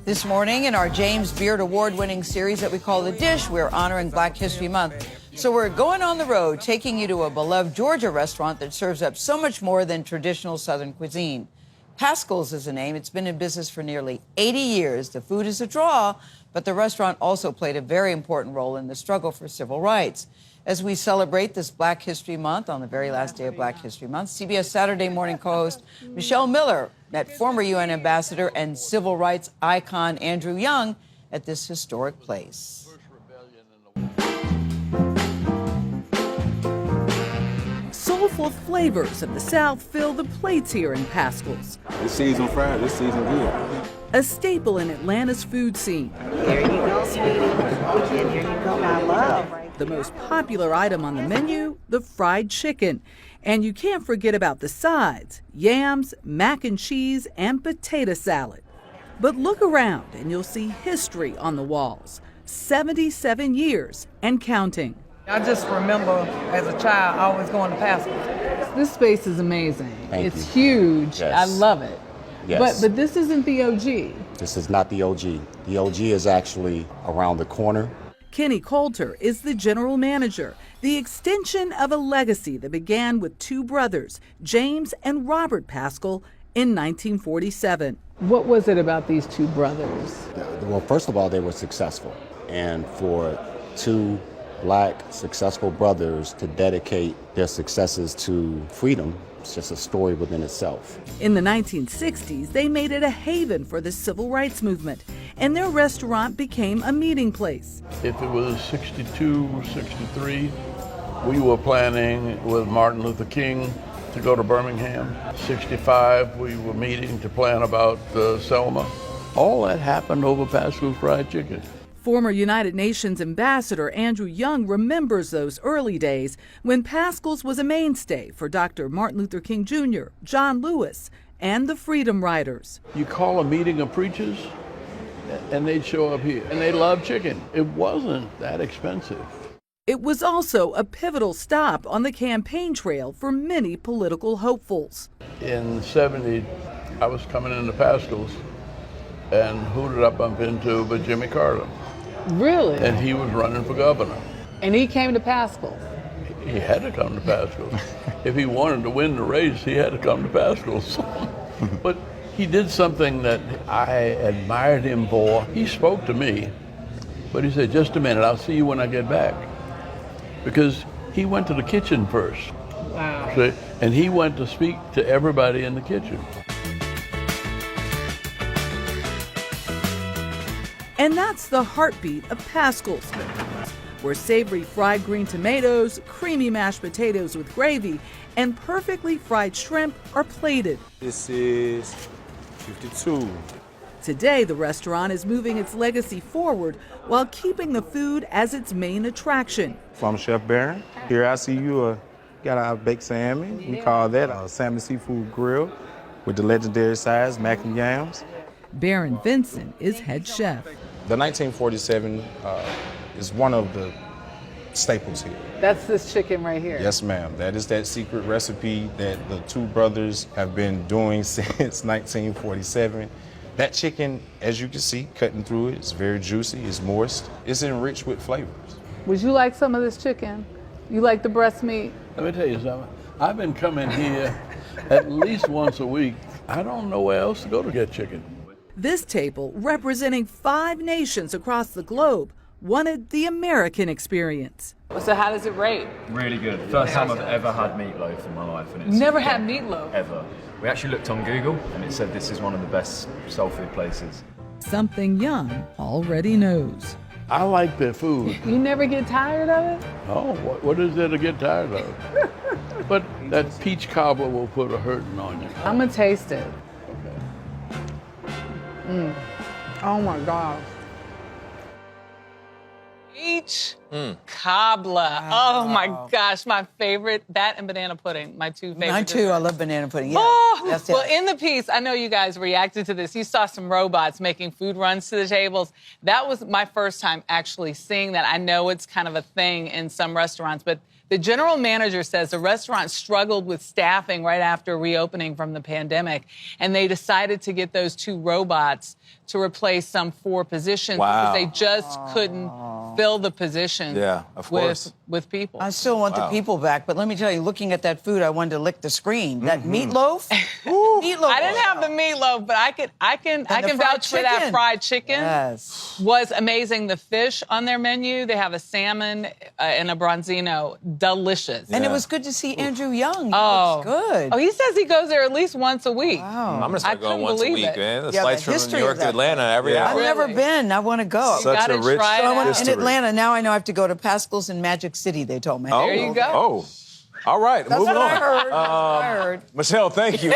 This morning in our James Beard Award-winning series that we call The Dish, we're honoring Black History Month. So we're going on the road, taking you to a beloved Georgia restaurant that serves up so much more than traditional Southern cuisine. Pascal's is the name. It's been in business for nearly 80 years. The food is a draw, but the restaurant also played a very important role in the struggle for civil rights. As we celebrate this Black History Month, on the very last day of Black History Month, CBS Saturday morning co-host Michelle Miller met former UN ambassador and civil rights icon Andrew Young at this historic place. Soulful flavors of the South fill the plates here in Pascal's. This season fried, this season good. A staple in Atlanta's food scene. Here you go, sweetie. And here you go, my love. The most popular item on the menu, the fried chicken. And you can't forget about the sides, yams, mac and cheese, and potato salad. But look around and you'll see history on the walls. 77 years and counting. I just remember as a child always going to Pascal's. This space is amazing. It's huge. Yes. I love it. Yes. But this isn't the OG. This is not the OG. The OG is actually around the corner. Kenny Coulter is the general manager, the extension of a legacy that began with two brothers, James and Robert Paschal, in 1947. What was it about these two brothers? Well, first of all, they were successful. And for two Black successful brothers to dedicate their successes to freedom, it's just a story within itself. In the 1960s, they made it a haven for the civil rights movement, and their restaurant became a meeting place. If it was 62, 63, we were planning with Martin Luther King to go to Birmingham. 65, we were meeting to plan about Selma. All that happened over Pascal's Fried Chicken. Former United Nations Ambassador Andrew Young remembers those early days when Pascal's was a mainstay for Dr. Martin Luther King Jr., John Lewis, and the Freedom Riders. You call a meeting of preachers, and they'd show up here, and they loved chicken. It wasn't that expensive. It was also a pivotal stop on the campaign trail for many political hopefuls. In '70, I was coming into Pascal's, and who did I bump into but Jimmy Carter? Really? And he was running for governor. And he came to Pascal's. He had to come to Pascal's. If he wanted to win the race, he had to come to Pascal's. But he did something that I admired him for. He spoke to me, but he said, just a minute, I'll see you when I get back. Because he went to the kitchen first. Wow. See? And he went to speak to everybody in the kitchen. And that's the heartbeat of Pascal's, where savory fried green tomatoes, creamy mashed potatoes with gravy, and perfectly fried shrimp are plated. This is 52. Today, the restaurant is moving its legacy forward while keeping the food as its main attraction. From Chef Barron. Here I see you got our baked salmon. We call that a salmon seafood grill with the legendary sides, mac and yams. Baron Vincent is head chef. The 1947 is one of the staples here. That's this chicken right here. Yes, ma'am. That is that secret recipe that the two brothers have been doing since 1947. That chicken, as you can see, cutting through it, it's very juicy, it's moist, it's enriched with flavors. Would you like some of this chicken? You like the breast meat? Let me tell you something. I've been coming here at least once a week. I don't know where else to go to get chicken. This table, representing 5 nations across the globe, wanted the American experience. So how does it rate? Really good. First time I've ever had meatloaf in my life. And it's Never had meatloaf? Ever. We actually looked on Google and it said this is one of the best soul food places. Something Young already knows. I like their food. You never get tired of it? Oh, what is there to get tired of? But that peach cobbler will put a hurting on you. I'm gonna taste it. Okay. Oh my gosh. Peach cobbler. Oh my gosh, my favorite. That and banana pudding, my two favorite. Mine too. I love banana pudding. Yeah. Oh, That's well, it. in the piece, I know you guys reacted to this. You saw some robots making food runs to the tables. That was my first time actually seeing that. I know it's kind of a thing in some restaurants, but The general manager says the restaurant struggled with staffing right after reopening from the pandemic, and they decided to get those 2 robots to replace some 4 positions because they just couldn't fill the positions with people. I still want the people back, but let me tell you, looking at that food, I wanted to lick the screen. That meatloaf? Meatloaf. I didn't have the meatloaf, but I can vouch for that fried chicken. Yes. Was amazing. The fish on their menu, they have a salmon and a bronzino. Delicious. And it was good to see Andrew Young. He looks good. Oh, he says he goes there at least once a week. Wow. I'm going to start going once a week, man. The Yeah, flights the from history New York of to that Atlanta every hour. I've never been. I want to go. Such a rich try it So I went out. in Atlanta. Now I know I have to go to Pascal's in Magic City, they told me. There you go. Oh, all right. That's Moving what on. I heard. That's what I heard. Michelle, thank you.